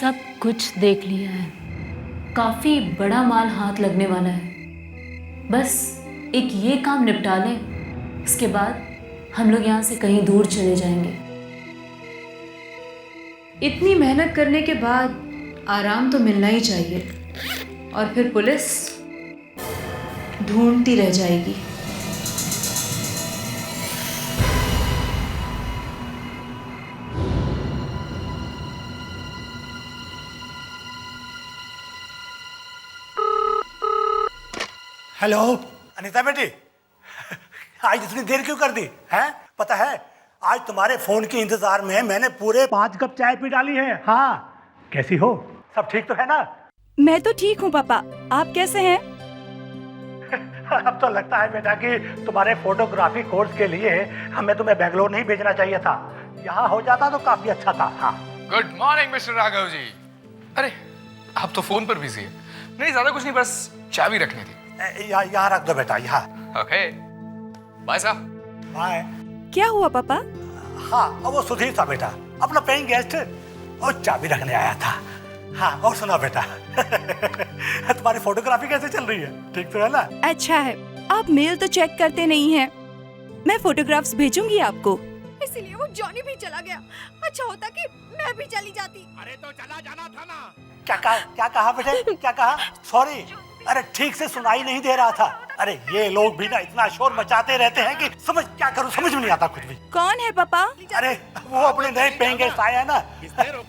सब कुछ देख लिया है। काफी बड़ा माल हाथ लगने वाला है। बस एक ये काम निपटा लें, इसके बाद हम लोग यहाँ से कहीं दूर चले जाएंगे। इतनी मेहनत करने के बाद आराम तो मिलना ही चाहिए, और फिर पुलिस ढूंढती रह जाएगी। हेलो अनीता बेटी, आज इतनी देर क्यों कर दी हैं? पता है आज तुम्हारे फोन के इंतजार में मैंने पूरे 5 कप चाय पी डाली है। हाँ, कैसी हो? सब ठीक तो है ना? मैं तो ठीक हूँ पापा, आप कैसे हैं? अब तो लगता है बेटा कि तुम्हारे फोटोग्राफी कोर्स के लिए हमें तुम्हें बेंगलोर नहीं भेजना चाहिए था। यहाँ हो जाता तो काफी अच्छा था। हाँ, good morning mister Raghav ji. अरे आप तो फोन पर बिजी है। नहीं ज्यादा कुछ नहीं, बस चाबी रखनी थी। यहाँ रख दो बेटा, यहाँ। ओके बाय साहब। बाय। क्या हुआ पापा? हाँ, वो सुधीर था बेटा, अपना पेइंग गेस्ट, और चाबी रखने आया था। हाँ, और सुना बेटा तुम्हारी फोटोग्राफी कैसे चल रही है? ठीक तो है ना? अच्छा है, आप मेल तो चेक करते नहीं हैं। मैं फोटोग्राफ्स भेजूंगी आपको। इसीलिए वो जॉनी भी चला गया। अच्छा होता कि मैं भी चली जाती। अरे तो चला जाना था ना। क्या कहा बेटे? क्या कहा? सॉरी, अरे ठीक से सुनाई नहीं दे रहा था। अरे ये लोग भी ना इतना शोर मचाते रहते हैं कि क्या करूं समझ में नहीं आता कुछ भी। कौन है पापा? अरे वो अपने नए पेइंग गेस्ट आए हैं ना,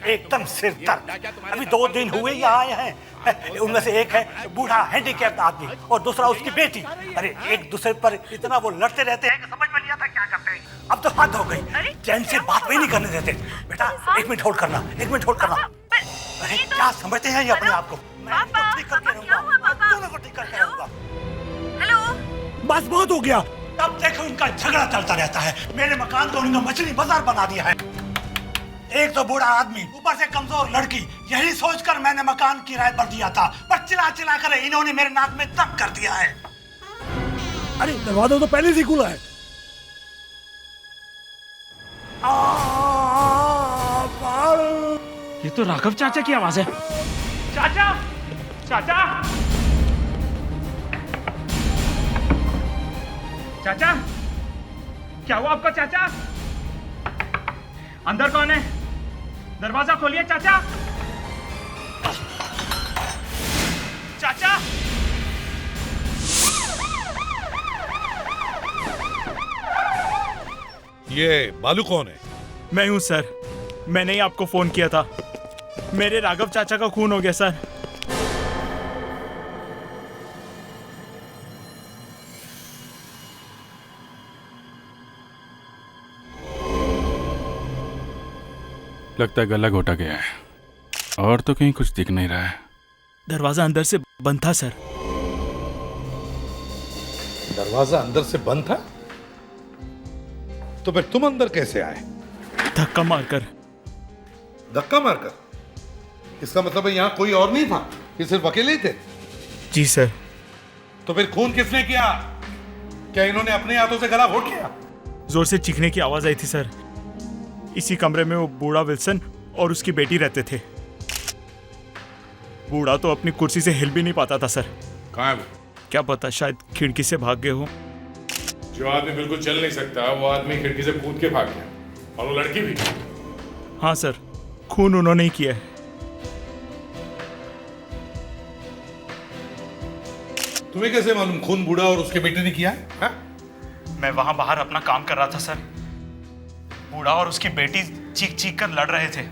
एकदम सिर दर्द। अभी 2 दिन हुए यहाँ आए हैं। उनमें से एक है बूढ़ा हैंडीकैप्ड आदमी, और दूसरा उसकी बेटी। अरे एक दूसरे पर इतना वो लड़ते रहते हैं कि समझ में नहीं आता क्या करते हैं। अब तो हद हो गई, चैन से बात भी नहीं करने देते। बेटा 1 मिनट होल्ड करना, 1 मिनट होल्ड करना। अरे क्या समझते हैं ये अपने आप को? मैं इनको ठीक करके रहूंगा, दोनों को ठीक करके रहूंगा। हेलो, बस बहुत हो गया। अब देखो इनका झगड़ा चलता रहता है। मेरे मकान को उनका मछली बाजार बना दिया है। एक तो बूढ़ा आदमी, ऊपर से कमजोर लड़की। यही सोचकर मैंने मकान किराए पर दिया था, पर चिल्ला चिल्ला कर इन्होंने मेरे नाक में दम कर दिया है। अरे दरवाजा तो पहले से खुला है। ये तो राघव चाचा की आवाज है। चाचा, चाचा, चाचा, क्या हुआ आपका चाचा? अंदर कौन है? दरवाजा खोलिए चाचा। चाचा, ये बालू कौन है? मैं हूं सर, मैंने ही आपको फोन किया था। मेरे राघव चाचा का खून हो गया सर। लगता है गला घोटा गया है, और तो कहीं कुछ दिख नहीं रहा है। दरवाजा अंदर से बंद था सर। दरवाजा अंदर से बंद था? तो फिर तुम अंदर कैसे आए? धक्का मारकर। धक्का मारकर? इसका मतलब है यहाँ कोई और नहीं था, ये सिर्फ अकेले ही थे? जी सर। तो फिर खून किसने किया? क्या इन्होंने अपने हाथों से गला घोट लिया? जोर से चीखने की आवाज आई थी सर। इसी कमरे में वो बूढ़ा विल्सन और उसकी बेटी रहते थे। बूढ़ा तो अपनी कुर्सी से हिल भी नहीं पाता था सर। कहाँ है वो? क्या पता, शायद खिड़की से भाग गए हो। जो आदमी बिल्कुल चल नहीं सकता वो आदमी खिड़की से कूद के भाग गया, और वो लड़की भी। हाँ सर, खून उन्होंने ही किया है। तुम्हें कैसे मालूम खून बूढ़ा और उसके बेटे ने किया है? हा? मैं वहां बाहर अपना काम कर रहा था सर। बूढ़ा और उसकी बेटी चीख चीख कर लड़ रहे थे।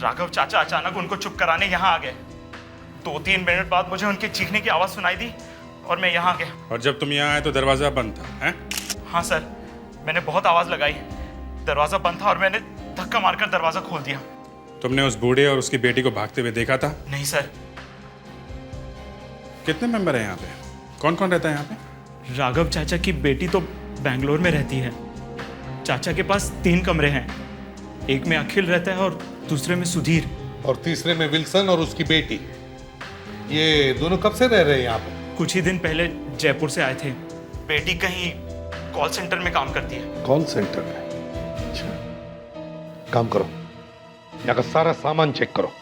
राघव चाचा अचानक उनको चुप कराने यहाँ आ गए। 2-3 मिनट बाद मुझे उनके चीखने की आवाज सुनाई दी और मैं यहाँ आ गया। और जब तुम यहाँ आए तो दरवाजा बंद था, हैं? हाँ सर, मैंने बहुत आवाज लगाई, दरवाजा बंद था और मैंने धक्का मारकर दरवाजा खोल दिया। तुमने उस बूढ़े और उसकी बेटी को भागते हुए देखा था? नहीं सर। कितने मेंबर हैं यहाँ पे? कौन कौन रहता है यहाँ पे? राघव चाचा की बेटी तो बेंगलोर में रहती है। चाचा के पास 3 कमरे हैं, एक में अखिल रहता है और दूसरे में सुधीर। और तीसरे में विल्सन और उसकी बेटी। ये दोनों कब से रह रहे हैं यहाँ पे? कुछ ही दिन पहले जयपुर से आए थे। बेटी कहीं कॉल सेंटर में काम करती है। कॉल सेंटर में? अच्छा, काम करो, यहाँ का सारा सामान चेक करो।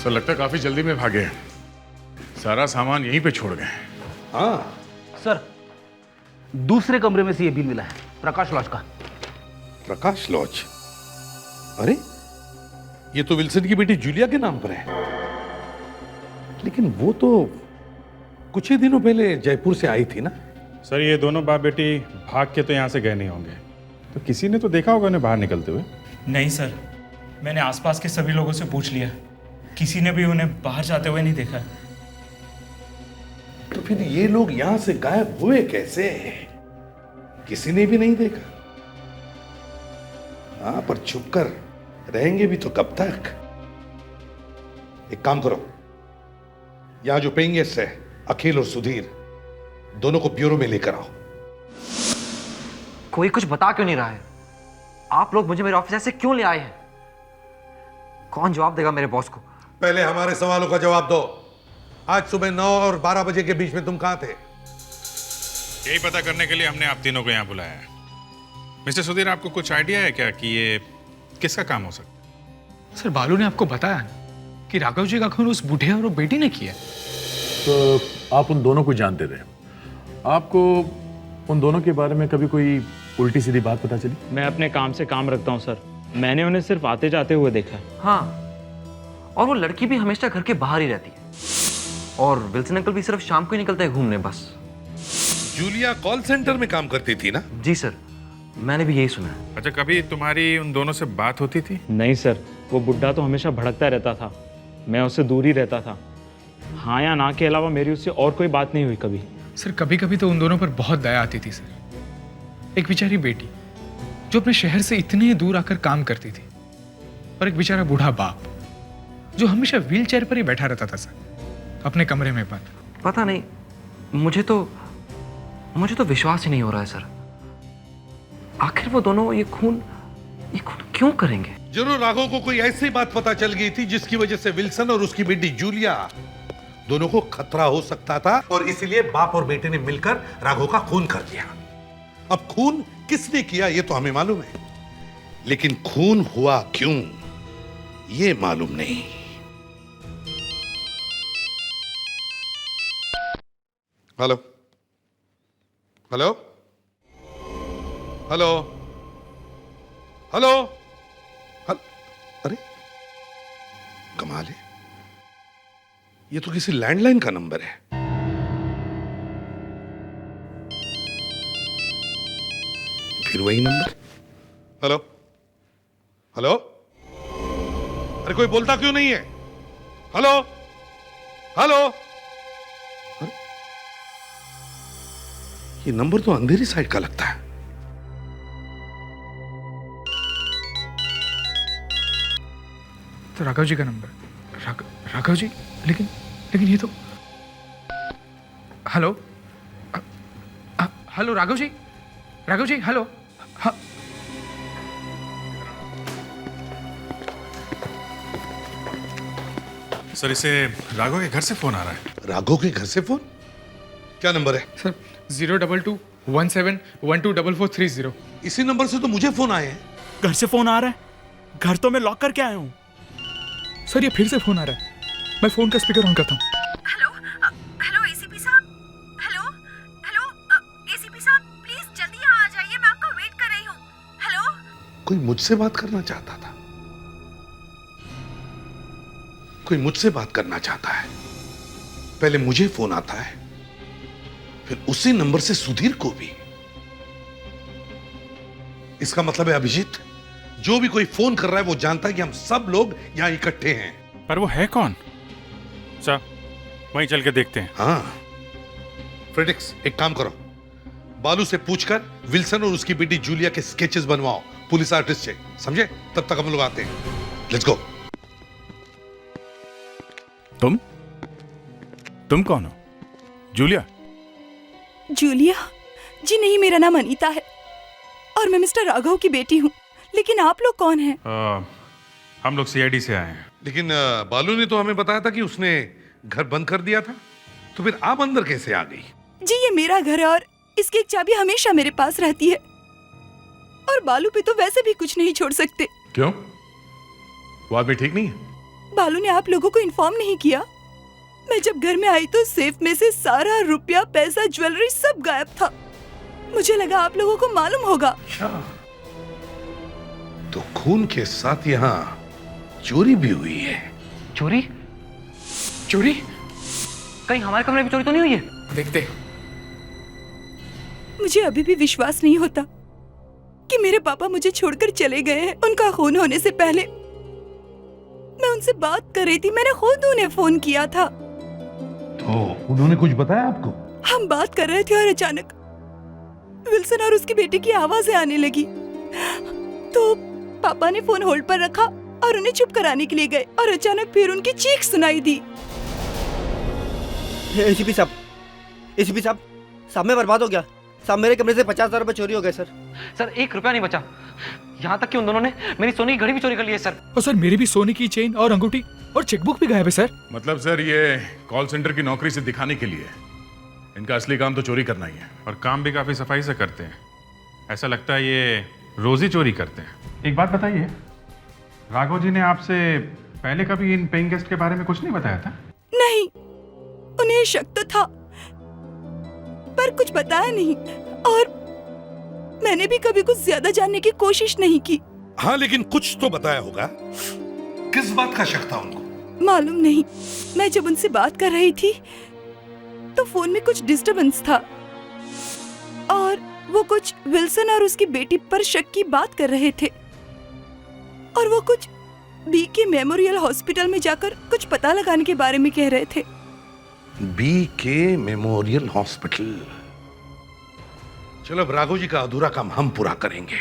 सर लगता है काफी जल्दी में भागे हैं। सारा सामान यहीं पे छोड़ गए। हाँ सर दूसरे कमरे में से ये बिल मिला है, प्रकाश लॉज का। प्रकाश लॉज? अरे ये तो विल्सन की बेटी जूलिया के नाम पर है। लेकिन वो तो कुछ ही दिनों पहले जयपुर से आई थी ना। सर ये दोनों बाप बेटी भाग के तो यहाँ से गए नहीं होंगे, तो किसी ने तो देखा होगा उन्हें बाहर निकलते हुए। नहीं सर, मैंने आसपास के सभी लोगों से पूछ लिया, किसी ने भी उन्हें बाहर जाते हुए नहीं देखा। तो फिर ये लोग यहां से गायब हुए कैसे? किसी ने भी नहीं देखा। हाँ, पर छुपकर रहेंगे भी तो कब तक? एक काम करो, यहां जो पेइंग गेस्ट है अखिल और सुधीर, दोनों को ब्यूरो में लेकर आओ। कोई कुछ बता क्यों नहीं रहा है? आप लोग मुझे मेरे ऑफिस ऐसे क्यों ले आए हैं? कौन जवाब देगा मेरे बॉस को? पहले हमारे सवालों का जवाब दो। आज सुबह 9 और 12 बजे के बीच में तुम कहां थे? यही पता करने के लिए हमने आप तीनों को यहाँ बुलाया है। मिस्टर सुधीर, आपको कुछ आइडिया है क्या कि ये किसका काम हो सकता है? सर बालू ने आपको बताया ना कि राघव जी का खून उस बूढ़े और वो बेटी ने किया। तो आप उन दोनों को जानते थे? आपको उन दोनों के बारे में कभी कोई उल्टी सीधी बात पता चली? मैं अपने काम से काम रखता हूँ सर, मैंने उन्हें सिर्फ आते जाते हुए देखा। हाँ, और वो लड़की भी हमेशा घर के बाहर ही रहती है, और विल्सन अंकल भी सिर्फ शाम को ही निकलते हैं घूमने बस। जूलिया कॉल सेंटर में काम करती थी ना? जी सर, मैंने भी यही सुना है। अच्छा, कभी तुम्हारी उन दोनों से बात होती थी? नहीं सर, वो बुड्ढा तो हमेशा भड़कता रहता था, मैं उससे दूर ही रहता था। हाँ या ना के अलावा मेरी उससे और कोई बात नहीं हुई कभी। सर कभी कभी तो उन दोनों पर बहुत दया आती थी सर। एक बेचारी बेटी जो अपने शहर से इतने दूर आकर काम करती थी, और एक बेचारा बूढ़ा बाप जो हमेशा व्हील चेयर पर ही बैठा रहता था सर, अपने कमरे में बंद। पता नहीं, मुझे तो विश्वास ही नहीं हो रहा है सर। आखिर वो दोनों ये खून क्यों करेंगे? जरूर राघव को कोई ऐसी बात पता चल गई थी जिसकी वजह से विल्सन और उसकी बेटी जूलिया दोनों को खतरा हो सकता था, और इसीलिए बाप और बेटे ने मिलकर राघव का खून कर दिया। अब खून किसने किया ये तो हमें मालूम है, लेकिन खून हुआ क्यों ये मालूम नहीं। हेलो हेलो हेलो हेलो, अरे कमाल है, ये तो किसी लैंडलाइन का नंबर है। फिर वही नंबर। हेलो हेलो, अरे कोई बोलता क्यों नहीं है? हेलो हेलो, अरे ये नंबर तो अंधेरी साइड का लगता है। तो राघव जी का नंबर। राघव जी, लेकिन ये तो। Hello hello Raghav ji, hello. हाँ सर, इसे राघव के घर से फोन आ रहा है। राघव के घर से फोन? क्या नंबर है? सर 02217124430। इसी नंबर से तो मुझे फोन आए हैं। घर से फोन आ रहा है? घर तो मैं लॉक करके आया हूँ। सर ये फिर से फोन आ रहा है, मैं फोन का स्पीकर ऑन करता हूँ। हेलो हेलो एसीपी साहब, हेलो हेलो एसीपी साहब, प्लीज जल्दी यहाँ आ जाइए, मैं आपका वेट कर रही हूँ। हेलो, कोई मुझसे बात करना चाहता था, कोई मुझसे बात करना चाहता है। पहले मुझे फोन आता है, फिर उसी नंबर से सुधीर को भी। इसका मतलब है अभिजीत, जो भी कोई फोन कर रहा है वो जानता है कि हम सब लोग यहां इकट्ठे हैं। पर वो है कौन? सर वहीं चल के देखते हैं। हाँ फ्रेडिक्स, एक काम करो, बालू से पूछकर विल्सन और उसकी बेटी जूलिया के स्केचेस बनवाओ, पुलिस आर्टिस्ट से, समझे? तब तक हम लोग आते हैं। Let's go. तुम कौन हो? जूलिया? जूलिया? जी नहीं, मेरा नाम अनीता है और मैं मिस्टर राघव की बेटी हूँ। लेकिन आप लोग कौन हैं? हम लोग सीआईडी से आए हैं। लेकिन बालू ने तो हमें बताया था कि उसने घर बंद कर दिया था, तो फिर आप अंदर कैसे आ गई? जी ये मेरा घर है और इसकी एक चाबी हमेशा मेरे पास रहती है, और बालू पे तो वैसे भी कुछ नहीं छोड़ सकते। क्यों? वो आदमी ठीक नहीं है? बालू ने आप लोगों को इन्फॉर्म नहीं किया? मैं जब घर में आई तो सेफ में से सारा रुपया, पैसा, ज्वेलरी सब गायब था। मुझे लगा आप लोगों को मालूम होगा। तो खून के साथ यहाँ चोरी भी हुई है। चोरी? चोरी? कहीं हमारे कमरे में चोरी तो नहीं हुई है? देखते। मुझे अभी भी विश्वास नहीं होता कि मेरे पापा मुझे छोड़कर चले गए हैं। उनका खून होने से पहले मैं उनसे बात कर रही थी, मैंने खुद उन्हें फोन किया था। तो उन्होंने कुछ बताया आपको? हम बात कर रहे थे और अचानक विल्सन और उसकी बेटी की आवाजें आने लगी। तो पापा ने फोन होल्ड पर रखा और उन्हें चुप कराने के लिए गए और अचानक फिर उनकी चीख सुनाई दी। एसीपी साहब, एसीपी साहब, साहब मैं बर्बाद हो गया। साहब मेरे कमरे से 50,000 रुपए चोरी हो गए सर। सर 1 रुपया नहीं बचा। यहाँ तक कि उन दोनों ने मेरी सोने की घड़ी भी चोरी कर ली है सर। और सर मेरी भी सोने की चेन और अंगूठी और चेकबुक भी गायब है सर। मतलब सर ये कॉल सेंटर की नौकरी से दिखाने के लिए इनका असली काम तो चोरी करना ही है। और काम भी काफी सफाई से करते हैं। ऐसा लगता है ये रोज ही चोरी करते हैं। एक बात बताइए, राघव जी ने आपसे पहले कभी इन पेइंग गेस्ट के बारे में कुछ नहीं बताया था? नहीं, उन्हें शक तो था पर कुछ बताया नहीं और मैंने भी कभी कुछ ज्यादा जानने की कोशिश नहीं की। हाँ, लेकिन कुछ तो बताया होगा। किस बात का शक था उनको? मालूम नहीं। मैं जब उनसे बात कर रही थी तो फोन में कुछ डिस्टरबेंस था और वो कुछ विल्सन और उसकी बेटी पर शक की बात कर रहे थे और वो कुछ बीके मेमोरियल हॉस्पिटल में जाकर कुछ पता लगाने के बारे में कह रहे थे। BK memorial hospital. चलो अब राघव जी का अधूरा काम हम पूरा करेंगे।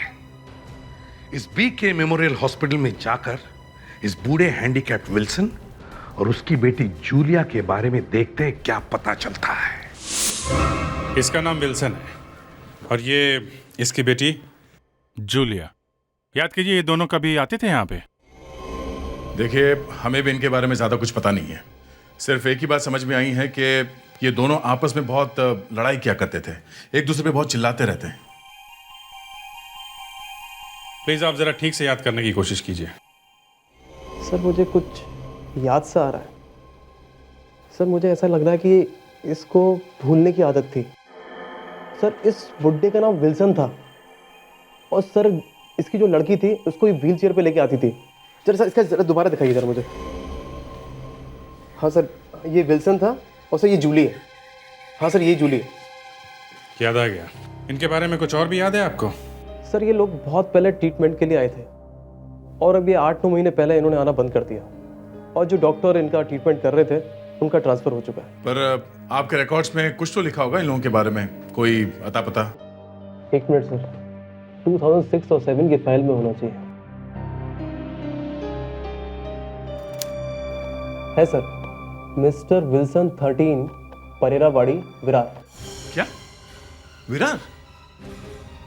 इस बीके मेमोरियल हॉस्पिटल में जाकर इस बूढ़े हैंडीकैप्ड विल्सन और उसकी बेटी जूलिया के बारे में देखते हैं क्या पता चलता है। इसका नाम विल्सन है और ये इसकी बेटी जूलिया। याद कीजिए, ये दोनों कभी आते थे यहाँ पे? देखिए, हमें भी इनके बारे में ज्यादा कुछ पता नहीं है। सिर्फ एक ही बात समझ में आई है कि ये दोनों आपस में बहुत लड़ाई किया करते थे, एक दूसरे पे बहुत चिल्लाते रहते हैं। प्लीज आप जरा ठीक से याद करने की कोशिश कीजिए। सर मुझे कुछ याद सा आ रहा है। सर मुझे ऐसा लग रहा है कि इसको भूलने की आदत थी। सर इस बुड्ढे का नाम विल्सन था और सर इसकी जो लड़की थी उसको ये व्हील चेयर पे लेके आती थी। जरा सर इसका जरा दोबारा दिखाइए सर मुझे। हाँ सर, ये विल्सन था और सर ये जूली है। हाँ सर, ये जूली है। याद आ गया। इनके बारे में कुछ और भी याद है आपको? सर ये लोग बहुत पहले ट्रीटमेंट के लिए आए थे और अब ये 8-9 महीने पहले इन्होंने आना बंद कर दिया और जो डॉक्टर इनका ट्रीटमेंट कर रहे थे उनका ट्रांसफर हो चुका है। पर आपके रिकॉर्ड्स में कुछ तो लिखा होगा इन लोगों के बारे में, कोई अता पता? 1 मिनट सर, 2006 और 7 की फाइल में होना चाहिए। है सर, मिस्टर विल्सन 13 परेरावाड़ी विरार। क्या? विरार?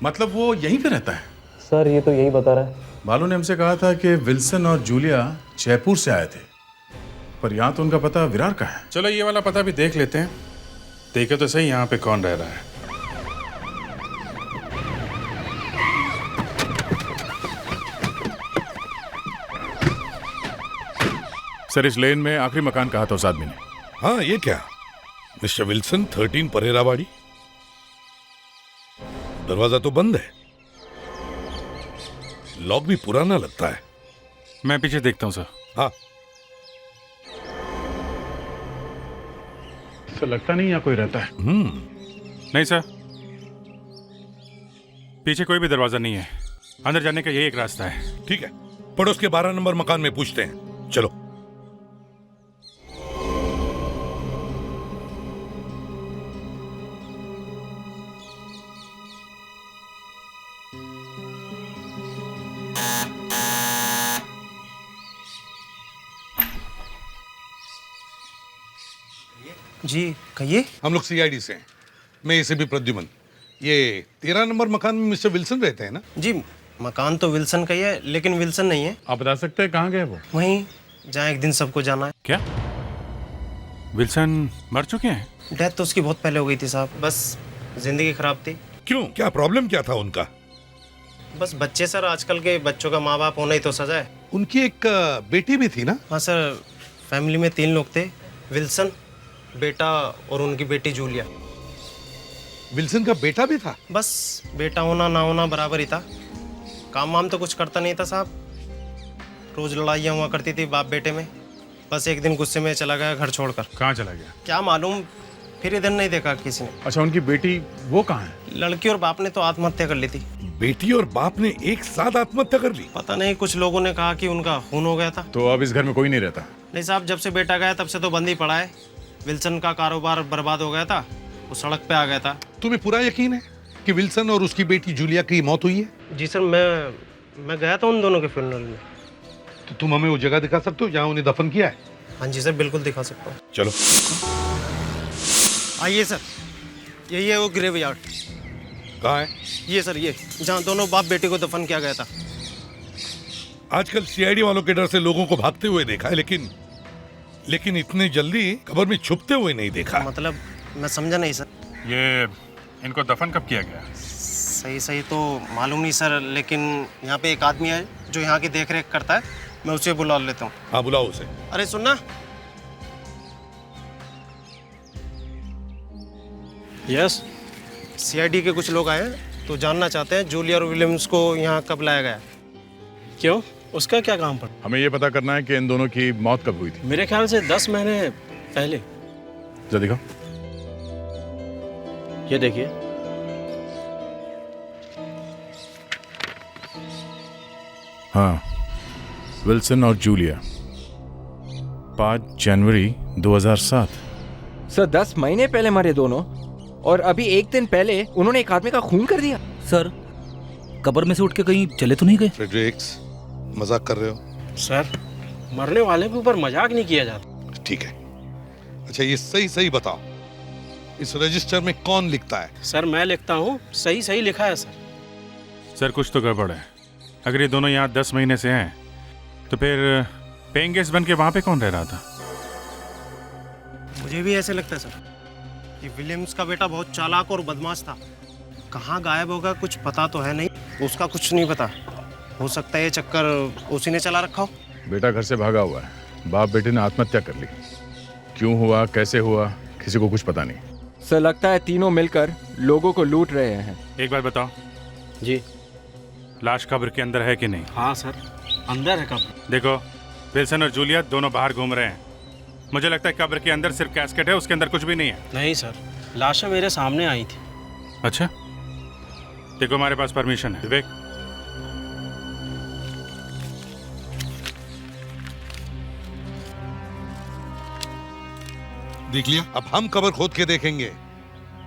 मतलब वो यहीं पे रहता है? सर ये तो यही बता रहा है। बालू ने हमसे कहा था कि विल्सन और जूलिया जयपुर से आए थे, पर यहाँ तो उनका पता विरार का है। चलो ये वाला पता भी देख लेते हैं, देखे तो सही यहाँ पे कौन रह रहा है। सर इस लेन में आखिरी मकान कहा था उस आदमी ने। हाँ, ये क्या? Mister Wilson 13 परेरावाड़ी। दरवाजा तो बंद है, लॉक भी पुराना लगता है। मैं पीछे देखता हूँ सर। हाँ, सर लगता नहीं यहाँ कोई रहता है। नहीं सर, पीछे कोई भी दरवाजा नहीं है, अंदर जाने का यही एक रास्ता है। ठीक है, पड़ोस के 12 नंबर मकान में पूछते हैं। चलो। जी कहिए। हम लोग सीआईडी से हैं। मैं इसे भी प्रद्युमन। ये 13 नंबर मकान में मिस्टर विल्सन रहते हैं ना? जी मकान तो विल्सन का ही है लेकिन विल्सन नहीं है। आप बता सकते हैं कहाँ गए वो? वहीं जहाँ एक दिन सबको जाना है। क्या विल्सन मर चुके हैं? डेथ तो उसकी बहुत पहले हो गई थी साहब, बस जिंदगी खराब थी। क्यों, क्या प्रॉब्लम क्या था उनका? बस बच्चे सर, आजकल के बच्चों का माँ बाप होना ही तो सजा है। उनकी एक बेटी भी थी ना? हाँ सर, फैमिली में 3 लोग थे, विल्सन, बेटा और उनकी बेटी जूलिया। विल्सन का बेटा भी था? बस बेटा होना ना होना बराबर ही था। काम वाम तो कुछ करता नहीं था साहब, रोज लड़ाइयाँ हुआ करती थी बाप बेटे में। बस एक दिन गुस्से में चला गया घर छोड़कर। कहाँ चला गया? क्या मालूम, फिर इधर नहीं देखा किसी ने। अच्छा, उनकी बेटी वो कहाँ है? लड़की और बाप ने तो आत्महत्या कर ली थी। बेटी और बाप ने एक साथ आत्महत्या कर ली? पता नहीं, कुछ लोगों ने कहा कि उनका खून हो गया था। तो अब इस घर में कोई नहीं रहता? नहीं साहब, जब से बेटा गया तब से तो बंद ही पड़ा है। विल्सन का कारोबार बर्बाद हो गया था, वो सड़क पे आ गया था। तुम्हें पूरा यकीन है कि विल्सन और उसकी बेटी जूलिया की मौत हुई है? जी सर, मैं गया था उन दोनों के फ्यूनरल में। तो तुम हमें वो जगह दिखा सकते हो जहाँ उन्हें दफन किया है? हाँ जी सर, बिल्कुल दिखा सकता हूँ। चलो आइए सर, यही है वो ग्रेव यार्ड। कहाँ है? ये सर, ये जहाँ दोनों बाप बेटे को दफन किया गया था। आजकल सीआईडी वालों के डर से लोगों को भागते हुए देखा है, लेकिन इतने जल्दी कब्र में छुपते हुए नहीं देखा। मतलब मैं समझा नहीं सर। ये इनको दफन कब किया गया? सही तो मालूम नहीं सर, लेकिन यहाँ पे एक आदमी है जो यहाँ की देख रेख करता है, मैं उसे बुला लेता हूँ। हाँ, बुलाओ उसे। अरे सुनना। यस, सीआईडी के कुछ लोग आए हैं तो जानना चाहते हैं जूलिया और विलियम्स को यहाँ कब लाया गया। क्यों, उसका क्या काम पड़ा? हमें ये पता करना है कि इन दोनों की मौत कब हुई थी। मेरे ख्याल से 10 महीने पहले। जरा दिखाओ। ये देखिए। हाँ, विल्सन और जूलिया, 5 जनवरी 2007। सर 10 महीने पहले मरे दोनों, और अभी एक दिन पहले उन्होंने एक आदमी का खून कर दिया। सर, कब्र में से उठ के कहीं चले तो नहीं गए? फ्रेडरिक्स, मजाक कर रहे हो? सर, मरने वाले के ऊपर मजाक नहीं किया जाता। ठीक है। अच्छा, ये सही बताओ, इस रजिस्टर में कौन लिखता है? सर मैं लिखता हूँ, सही लिखा है सर। सर कुछ तो गड़बड़ है। अगर ये दोनों यहाँ 10 महीने से हैं तो फिर पेइंग गेस्ट बन के वहाँ पे कौन रह रहा था? मुझे भी ऐसे लगता है सर कि विलियम्स का बेटा बहुत चालाक और बदमाश था। कहाँ गायब होगा कुछ पता तो है नहीं, उसका कुछ नहीं पता। हो सकता है ये चक्कर उसी ने चला रखा हो। बेटा घर से भागा हुआ है, बाप बेटे ने आत्महत्या कर ली। क्यों हुआ, कैसे हुआ, किसी को कुछ पता नहीं। सर लगता है तीनों मिलकर लोगों को लूट रहे हैं। एक बात बताओ जी, लाश कब्र के अंदर है कि नहीं? हाँ सर, अंदर है कब्र। देखो, विल्सन और जूलिया दोनों बाहर घूम रहे हैं। मुझे लगता है कब्र के अंदर सिर्फ कैस्केट है, उसके अंदर कुछ भी नहीं है। नहीं सर, लाशें मेरे सामने आई थी। अच्छा, देखो हमारे पास परमिशन है। विवेक, देख लिया? अब हम कब्र खोद के देखेंगे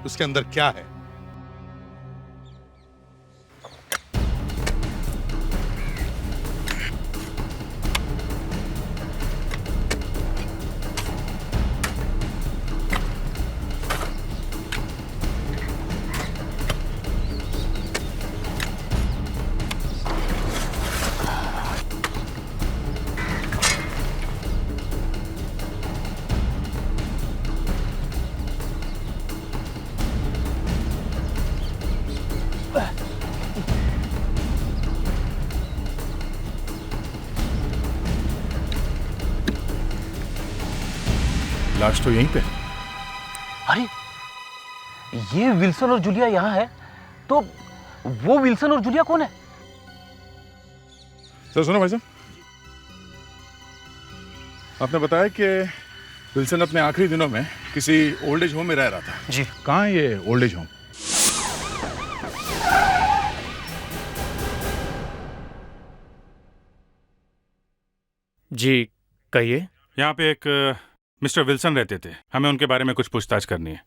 उसके अंदर क्या है। लाश तो यहीं पे। अरे, ये विल्सन और जूलिया यहाँ है, तो वो विल्सन और जूलिया कौन है? सर सुनो भाई साहब, आपने बताया कि विल्सन अपने आखिरी दिनों में किसी ओल्ड एज होम में रह रहा था। जी। कहाँ है ये ओल्ड एज होम? जी कहिए। यहाँ पे एक मिस्टर विल्सन रहते थे, हमें उनके बारे में कुछ पूछताछ करनी है।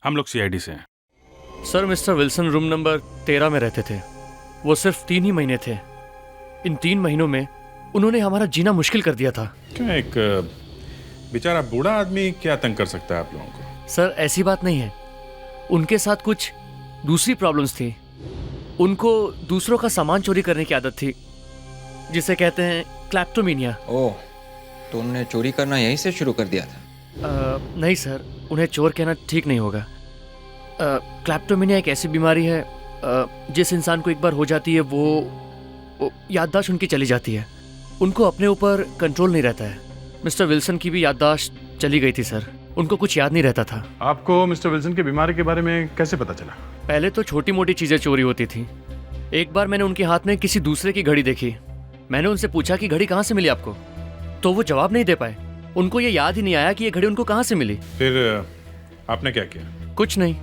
हम लोग सीआईडी से हैं। Sir mister Wilson room number 13 में रहते थे। वो सिर्फ 3 ही महीने थे। इन 3 महीनों में उन्होंने हमारा जीना मुश्किल कर दिया था। क्यों, एक बेचारा बूढ़ा आदमी क्या तंग कर सकता है आप लोगों को? सर ऐसी बात नहीं है, उनके साथ कुछ दूसरी प्रॉब्लम्स थी। उनको दूसरों का सामान चोरी करने की आदत थी, जिसे कहते हैं क्लैप्टोमेनिया। ओह, तो उन्होंने चोरी करना यहीं से शुरू कर दिया था? नहीं सर, उन्हें चोर कहना ठीक नहीं होगा। क्लैप्टोमेनिया एक ऐसी बीमारी है जिस इंसान को एक बार हो जाती है वो याददाश्त उनकी चली जाती है। उनको अपने ऊपर कंट्रोल नहीं रहता है। मिस्टर विल्सन की भी याददाश्त चली गई थी सर, उनको कुछ याद नहीं रहता था। आपको मिस्टर विल्सन की बीमारी के बारे में कैसे पता चला? पहले तो छोटी मोटी चीज़ें चोरी होती थी। एक बार मैंने उनके हाथ में किसी दूसरे की घड़ी देखी। मैंने उनसे पूछा कि घड़ी कहाँ से मिली आपको, तो वो जवाब नहीं दे पाए। उनको ये याद ही नहीं आया कि ये घड़ी उनको कहाँ से मिली। फिर आपने क्या किया? कुछ नहीं,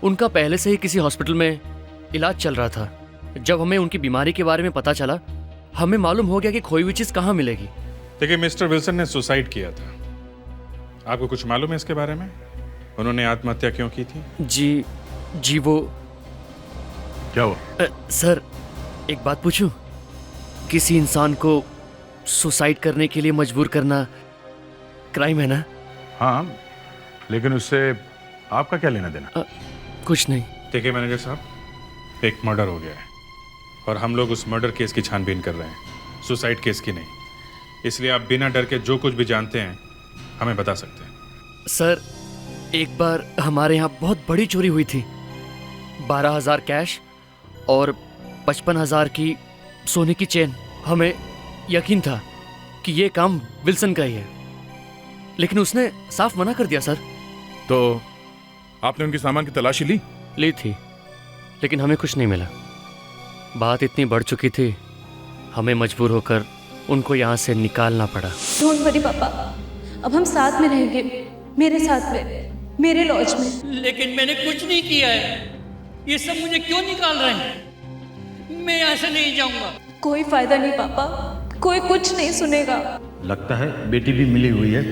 उनका पहले से ही किसी हॉस्पिटल में इलाज चल रहा था। जब हमें उनकी बीमारी के बारे में पता चला, हमें मालूम हो गया कि खोई हुई चीज़ कहाँ मिलेगी। देखिए, मिस्टर विल्सन ने सुसाइड किया था। आपको कुछ मालूम है इसके बारे में? उन्होंने आत्महत्या क्यों की थी? जी वो क्या हुआ? सर एक बात पूछूं? किसी इंसान को सुसाइड करने के लिए मजबूर करना क्राइम है ना? हाँ, लेकिन उससे आपका क्या लेना देना? कुछ नहीं। देखिए मैनेजर साहब, एक मर्डर हो गया है और हम लोग उस मर्डर केस की छानबीन कर रहे हैं, सुसाइड केस की नहीं। इसलिए आप बिना डर के जो कुछ भी जानते हैं हमें बता सकते हैं। सर एक बार हमारे यहाँ बहुत बड़ी चोरी हुई थी। 12,000 कैश और 55,000 की सोने की चेन। हमें यकीन था कि ये काम विल्सन का ही है, लेकिन उसने साफ मना कर दिया सर। तो आपने उनके सामान की तलाशी ली थी, लेकिन हमें कुछ नहीं मिला। बात इतनी बढ़ चुकी थी, हमें मजबूर होकर उनको यहाँ से निकालना पड़ा। डोंट वरी पापा, अब हम साथ में रहेंगे, मेरे साथ में, मेरे लॉज में। लेकिन मैंने कुछ नहीं किया है, ये सब मुझे क्यों निकाल रहे हैं? मैं यहाँ से नहीं जाऊंगा। कोई फायदा नहीं पापा, कोई कुछ नहीं सुनेगा। लगता है बेटी भी मिली हुई है।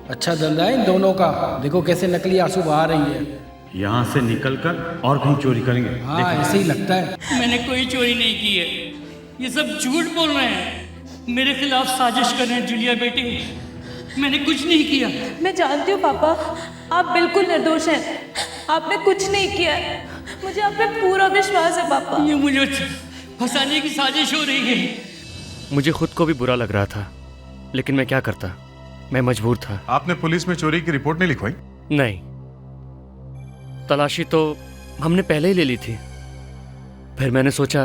अच्छा धंधा है इन दोनों का, देखो कैसे नकली आंसू बहा रही है। यहाँ से निकलकर और कहीं चोरी करेंगे। हाँ ऐसे ही लगता है। मैंने कोई चोरी नहीं की है, ये सब झूठ बोल रहे हैं, मेरे खिलाफ साजिश कर रहे हैं। जूलिया बेटी, मैंने कुछ नहीं किया। मैं जानती हूँ पापा, आप बिल्कुल निर्दोष हैं, आपने कुछ नहीं किया है। मुझे आप पे पूरा विश्वास है पापा। ये मुझे फंसाने की साजिश हो रही है। मुझे खुद को भी बुरा लग रहा था, लेकिन मैं क्या करता, मैं मजबूर था। आपने पुलिस में चोरी की रिपोर्ट नहीं लिखवाई? नहीं, तलाशी तो हमने पहले ही ले ली थी। फिर मैंने सोचा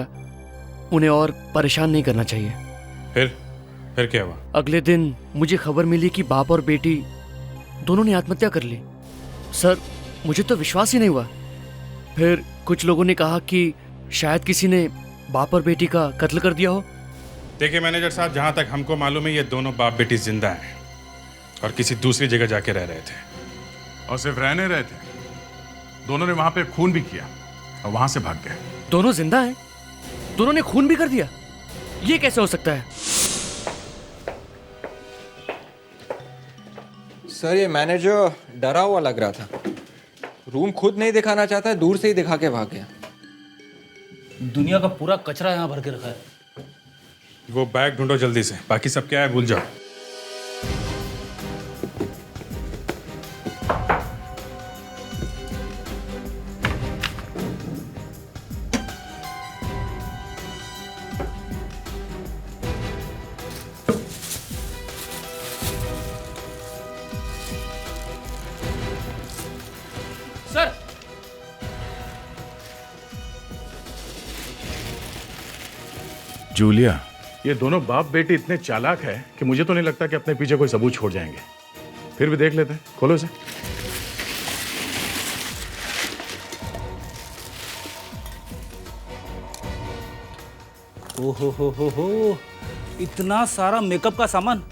उन्हें और परेशान नहीं करना चाहिए। फिर क्या हुआ? अगले दिन मुझे खबर मिली कि बाप और बेटी दोनों ने आत्महत्या कर ली। सर मुझे तो विश्वास ही नहीं हुआ। फिर कुछ लोगों ने कहा कि शायद किसी ने बाप और बेटी का कत्ल कर दिया हो। देखिए मैनेजर साहब, जहाँ तक हमको मालूम है ये दोनों बाप बेटी जिंदा हैं और किसी दूसरी जगह जाके रह रहे थे। और सिर्फ रहने रहे थे, दोनों ने वहां पे खून भी किया और वहां से भाग गए। दोनों जिंदा हैं? दोनों ने खून भी कर दिया? ये कैसे हो सकता है? सर ये मैनेजर डरा हुआ लग रहा था। रूम खुद नहीं दिखाना चाहता है, दूर से ही दिखा के भाग गया। दुनिया का पूरा कचरा यहाँ भर के रखा है। वो बैग ढूंढो जल्दी से, बाकी सब क्या है भूल जाओ। सर जूलिया, ये दोनों बाप बेटी इतने चालाक है कि मुझे तो नहीं लगता कि अपने पीछे कोई सबूत छोड़ जाएंगे। फिर भी देख लेते हैं, खोलो इसे। हो, इतना सारा मेकअप का सामान।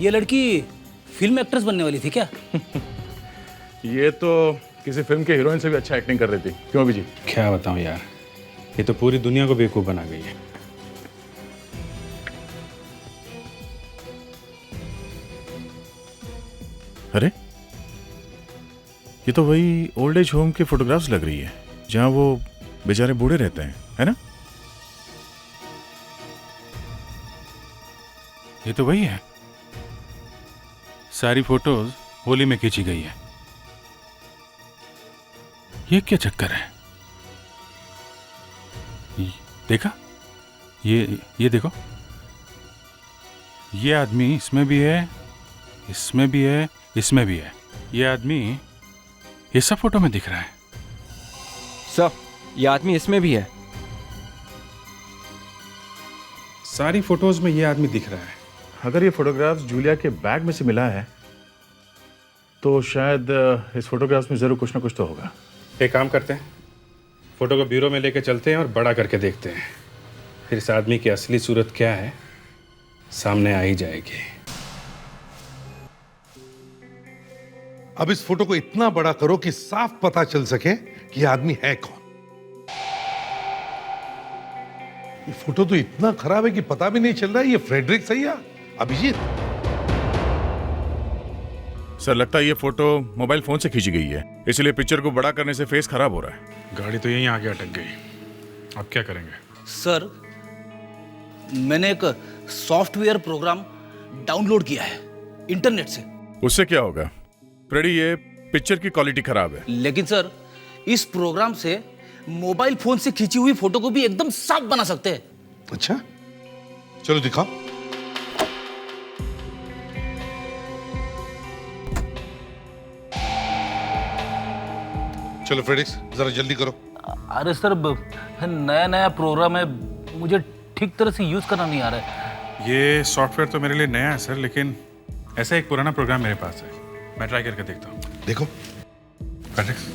ये लड़की फिल्म एक्ट्रेस बनने वाली थी क्या? ये तो किसी फिल्म के हीरोइन से भी अच्छा एक्टिंग कर रही थी। क्यों अभिजीत? क्या बताऊं यार, ये तो पूरी दुनिया को बेवकूफ बना गई है। अरे ये तो वही ओल्ड एज होम की फोटोग्राफ्स लग रही है जहां वो बेचारे बूढ़े रहते हैं, है ना? ये तो वही है, सारी फोटोज होली में खींची गई है। ये क्या चक्कर है? देखा, ये देखो, ये आदमी इसमें भी है, इसमें भी है, इसमें भी है। ये आदमी ये सब फोटो में दिख रहा है। सर ये आदमी इसमें भी है। सारी फोटोज में ये आदमी दिख रहा है। अगर ये फोटोग्राफ्स जूलिया के बैग में से मिला है तो शायद इस फोटोग्राफ्स में जरूर कुछ ना कुछ तो होगा। एक काम करते हैं, फोटो को ब्यूरो में लेके चलते हैं और बड़ा करके देखते हैं, फिर इस आदमी की असली सूरत क्या है सामने आ ही जाएगी। अब इस फोटो को इतना बड़ा करो कि साफ पता चल सके कि ये आदमी है कौन। ये फोटो तो इतना खराब है कि पता भी नहीं चल रहा है ये फ्रेडरिक सही है अभिजीत। सर लगता है ये फोटो मोबाइल फोन से खींची गई है, इसलिए पिक्चर को बड़ा करने से फेस खराब हो रहा है। गाड़ी तो यहीं आगे अटक गई, अब क्या करेंगे? सर मैंने एक सॉफ्टवेयर प्रोग्राम डाउनलोड किया है इंटरनेट से। उससे क्या होगा फ्रेडी? ये पिक्चर की क्वालिटी खराब है। लेकिन सर इस प्रोग्राम से मोबाइल फोन से खींची हुई फोटो को भी एकदम साफ बना सकते हैं। अच्छा चलो दिखाओ। चलो फ्रेडिक्स जरा जल्दी करो। अरे सर नया नया प्रोग्राम है, मुझे ठीक तरह से यूज करना नहीं आ रहा है। ये सॉफ्टवेयर तो मेरे लिए नया है सर, लेकिन ऐसा एक पुराना प्रोग्राम मेरे पास है, मैं ट्राई करके देखता हूँ। देखो फ्रेडिक्स।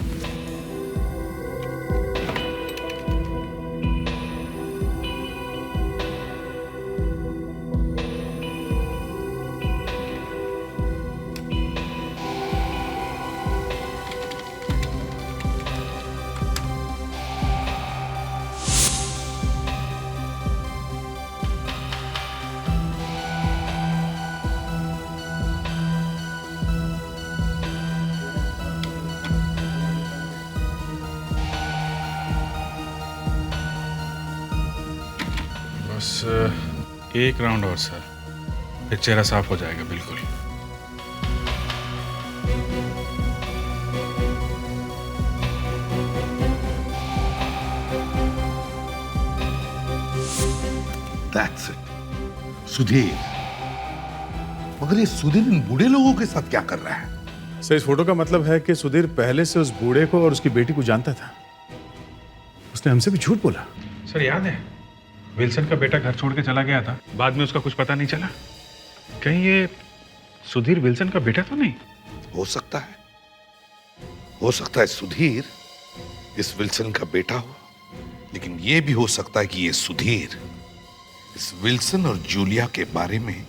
बस एक राउंड और सर, फिर चेहरा साफ हो जाएगा बिल्कुल। That's it. सुधीर। मगर ये सुधीर इन बूढ़े लोगों के साथ क्या कर रहा है? सर इस फोटो का मतलब है कि सुधीर पहले से उस बूढ़े को और उसकी बेटी को जानता था। उसने हमसे भी झूठ बोला। सर याद है विल्सन का बेटा घर छोड़ के चला गया था, बाद में उसका कुछ पता नहीं चला। कहीं ये सुधीर विल्सन का बेटा तो नहीं? हो सकता है, हो सकता है सुधीर इस विल्सन का बेटा हो, लेकिन यह भी हो सकता है कि ये सुधीर इस विल्सन और जूलिया के बारे में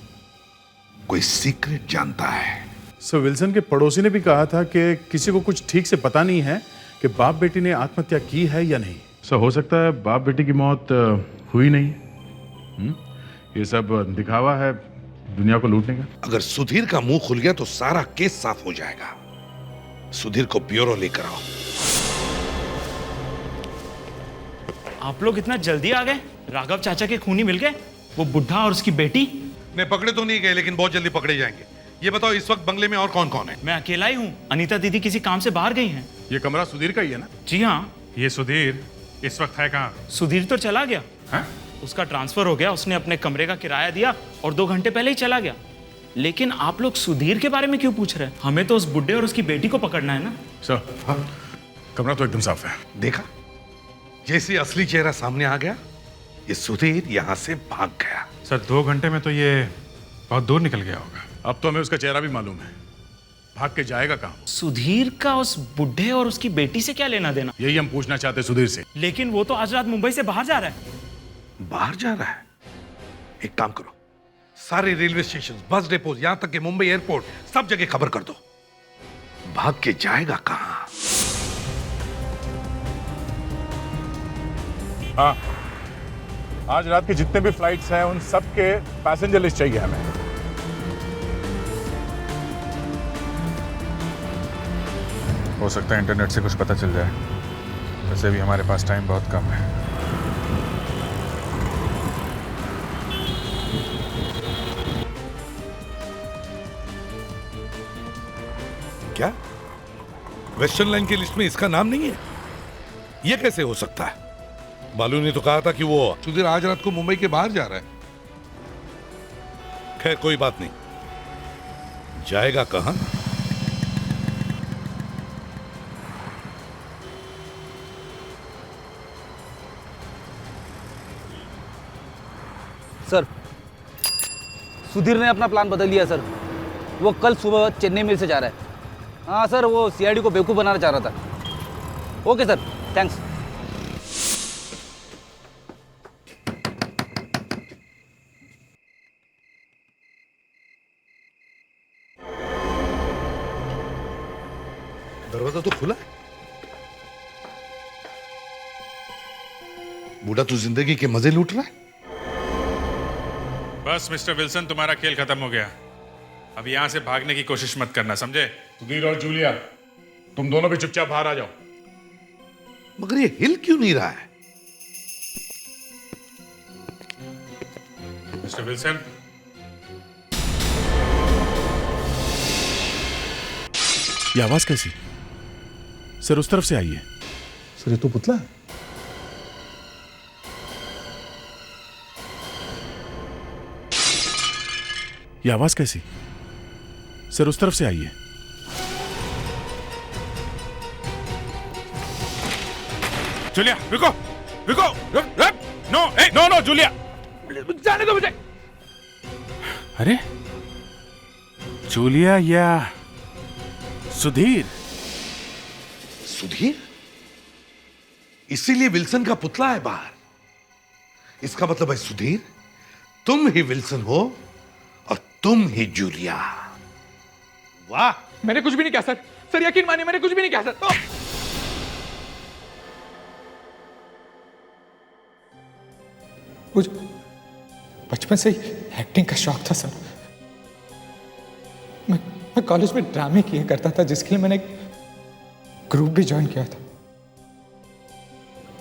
कोई सीक्रेट जानता है। सर विल्सन के पड़ोसी ने भी कहा था कि किसी को कुछ ठीक से पता नहीं है कि बाप बेटी ने आत्महत्या की है या नहीं। सर हो सकता है बाप बेटी की मौत हुई नहीं। ये सब दिखावा है दुनिया को लूटने का। अगर सुधीर का मुंह खुल गया तो सारा केस साफ हो जाएगा। सुधीर को ब्यूरो लेकर आओ। आप लोग इतना जल्दी आ गए? राघव चाचा के खूनी मिल गए? वो बुढ़ा और उसकी बेटी? नहीं पकड़े तो नहीं गए, लेकिन बहुत जल्दी पकड़े जाएंगे। ये बताओ इस वक्त बंगले में और कौन कौन है? मैं अकेला ही हूँ, अनीता दीदी किसी काम से बाहर गई हैं। ये कमरा सुधीर का ही है ना? जी हाँ। ये सुधीर इस वक्त है कहाँ? सुधीर तो चला गया है? उसका ट्रांसफर हो गया, उसने अपने कमरे का किराया दिया और 2 घंटे पहले ही चला गया। लेकिन आप लोग सुधीर के बारे में क्यों पूछ रहे हैं? हमें तो उस बुड्ढे और उसकी बेटी को पकड़ना है ना। सर कमरा तो एकदम साफ है। देखा, जैसे असली चेहरा सामने आ गया, ये सुधीर यहां से भाग गया। सर 2 घंटे में तो ये बहुत दूर निकल गया होगा। अब तो हमें उसका चेहरा भी मालूम है, भाग के जाएगा कहाँ? सुधीर का उस बुढ़े और उसकी बेटी से क्या लेना देना? यही हम पूछना चाहते सुधीर से। लेकिन वो तो आज रात मुंबई से बाहर जा रहा है। बाहर जा रहा है? एक काम करो, सारे रेलवे स्टेशन, बस डिपो, यहां तक कि मुंबई एयरपोर्ट, सब जगह खबर कर दो। भाग के जाएगा कहां? हाँ, आज रात के जितने भी फ्लाइट्स हैं उन सब के पैसेंजर लिस्ट चाहिए हमें। हो सकता है इंटरनेट से कुछ पता चल जाए, वैसे भी हमारे पास टाइम बहुत कम है। क्या वेस्टर्न लाइन की लिस्ट में इसका नाम नहीं है? यह कैसे हो सकता है? बालू ने तो कहा था कि वो सुधीर आज रात को मुंबई के बाहर जा रहा है। खैर कोई बात नहीं, जाएगा कहां? सर, सुधीर ने अपना प्लान बदल लिया सर। वो कल सुबह चेन्नई मिल से जा रहा है। हाँ सर, वो सीआईडी को बेवकूफ़ बनाना चाह रहा था। Okay sir, thanks. दरवाजा तो खुला है। बूढ़ा तो जिंदगी के मजे लूट रहा है। बस मिस्टर विल्सन, तुम्हारा खेल खत्म हो गया। अब यहां से भागने की कोशिश मत करना, समझे? सुधीर और जूलिया, तुम दोनों भी चुपचाप बाहर आ जाओ। मगर ये हिल क्यों नहीं रहा है? मिस्टर विल्सन, ये आवाज कैसी? सर उस तरफ से आई है। सर ये तो पुतला है। ये आवाज कैसी? सर उस तरफ से आई है। जूलिया रुको, रुको, रुक, नो, नो नो जूलिया, जाने दो मुझे। अरे जूलिया या सुधीर? सुधीर? इसीलिए विल्सन का पुतला है बाहर। इसका मतलब है सुधीर, तुम ही विल्सन हो और तुम ही जूलिया। वाह! मैंने कुछ भी नहीं कहा सर। सर यकीन मानिए, मैंने कुछ भी नहीं कहा सर। मुझे बचपन से ही एक्टिंग का शौक था सर। मैं कॉलेज में ड्रामे किया करता था, जिसके लिए मैंने ग्रुप भी ज्वाइन किया था।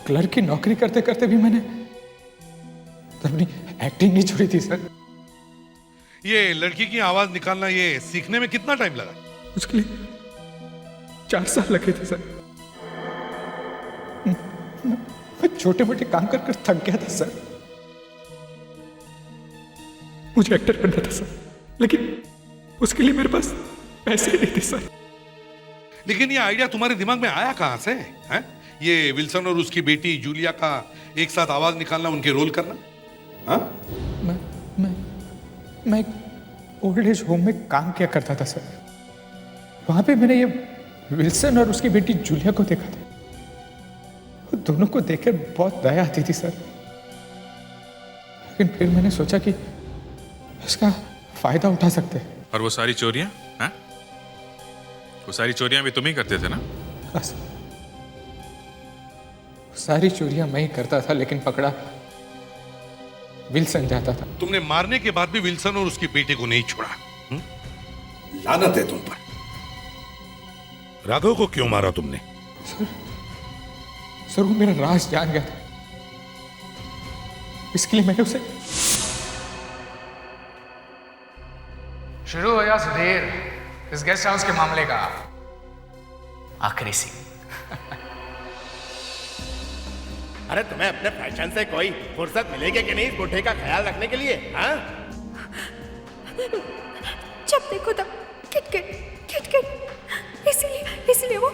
क्लर्क की नौकरी करते करते भी मैंने अपनी एक्टिंग नहीं छोड़ी थी सर। ये लड़की की आवाज निकालना, ये सीखने में कितना टाइम लगा? उसके लिए 4 साल लगे थे सर। मैं छोटे मोटे काम कर कर थक गया था सर। मुझे एक्टर बनना था सर, लेकिन उसके लिए मेरे पास पैसे नहीं थे सर। लेकिन ये आइडिया तुम्हारे दिमाग में आया कहां से है? ये विल्सन और उसकी बेटी जूलिया का एक साथ आवाज निकालना, उनके रोल करना। हाँ? मैं एक ओल्ड एज होम में काम किया करता था सर। वहां पे मैंने ये विल्सन और उसकी बेटी जूलिया को देखा था। दोनों को देखकर बहुत दया आती थी सर। लेकिन फिर मैंने सोचा कि इसका फायदा उठा सकते हैं। और वो सारी चोरियां, हाँ? वो सारी चोरियां भी तुम ही करते थे ना? हाँ सर, सारी चोरियां मैं ही करता था, लेकिन पकड़ा विल्सन जाता था। तुमने मारने के बाद भी विल्सन और उसकी बेटी को नहीं छोड़ा। लानत है तुम पर। राघव को क्यों मारा तुमने? सर वो मेरा राज जान गया था, इसके लिए मैंने उसे। शुरू हो या सुधीर इस गेस्ट हाउस के मामले का आखिरी सीन। अरे तुम्हें अपने फैशन से कोई फुर्सत मिलेगी कि नहीं इस बुढ़े का ख्याल रखने के लिए? हाँ? जब देखो तब किटकिट किटकिट। इसलिए वो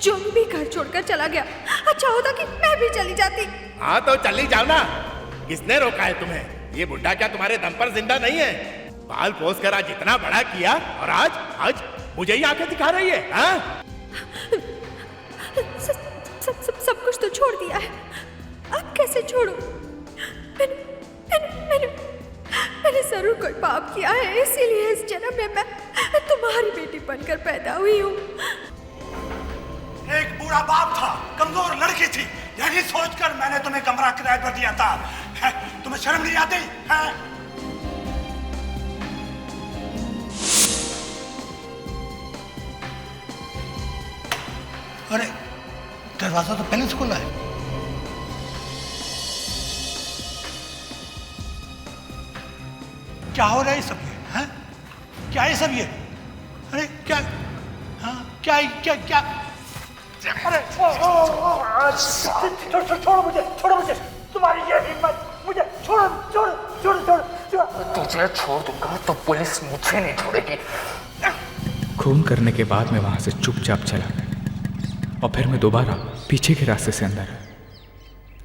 जो भी घर छोड़कर चला गया। अच्छा होता कि मैं भी चली जाती। हाँ तो चली जाओ ना, किसने रोका है तुम्हें? ये बुढ़ा क्या तुम्हारे दम पर जिंदा नहीं है? बाल पोस कर आज इतना बड़ा किया और आज मुझे ही आके दिखा रही है। हाँ? सब कुछ तो छोड़ दिया है, अब कैसे छोड़ूं? मैंने जरूर कोई पाप किया है, इसीलिए इस जन्म में मैं तुम्हारी बेटी बनकर पैदा हुई हूँ। एक बूढ़ा बाप था, कमजोर लड़की थी, यही सोचकर मैंने तुम्हें कमरा किराए पर दिया था। तुम्हें शर्म नहीं आती है? अरे दरवाजा तो पहले से खुला है। क्या हो रहा है सब ये? हैं? क्या है सब ये? अरे क्या? हाँ क्या क्या क्या? अरे छोड़ो मुझे, तुम्हारी ये हिम्मत! मुझे छोड़ो। तुझे छोड़ दूंगा तो पुलिस मुझे नहीं छोड़ेगी। खून करने के बाद मैं वहां से चुपचाप चला गया और फिर मैं दोबारा पीछे के रास्ते से अंदर आया,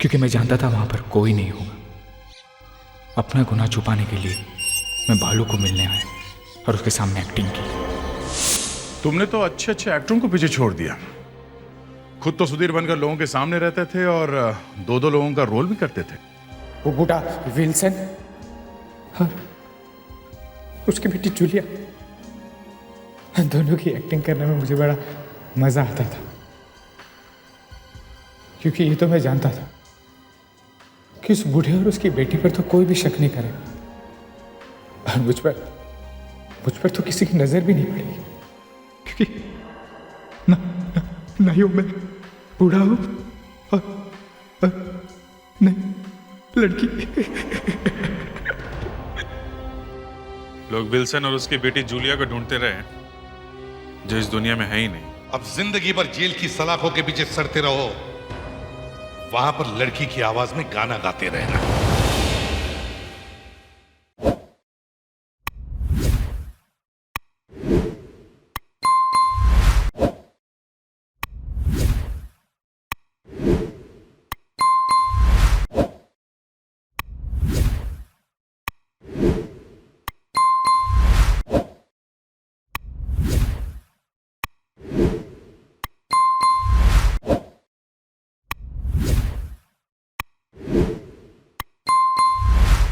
क्योंकि मैं जानता था वहां पर कोई नहीं होगा। अपना गुनाह छुपाने के लिए मैं भालू को मिलने आया और उसके सामने एक्टिंग की। तुमने तो अच्छे अच्छे एक्टरों को पीछे छोड़ दिया। खुद तो सुधीर बनकर लोगों के सामने रहते थे और दो दो लोगों का रोल भी करते थे। वो बूढ़ा विल्सन और उसकी बेटी जूलिया, दोनों की एक्टिंग करने में मुझे बड़ा मजा आता था, क्योंकि ये तो मैं जानता था कि उस बूढ़े और उसकी बेटी पर तो कोई भी शक नहीं करेगा और मुझ पर तो किसी की नजर भी नहीं पड़ेगी, क्योंकि ना ही मैं बूढ़ा हूं और नहीं लड़की। लोग विल्सन और उसकी बेटी जूलिया को ढूंढते रहे, जो इस दुनिया में है ही नहीं। अब जिंदगी भर जेल की सलाखों के पीछे सड़ते रहो, वहां पर लड़की की आवाज में गाना गाते रहना।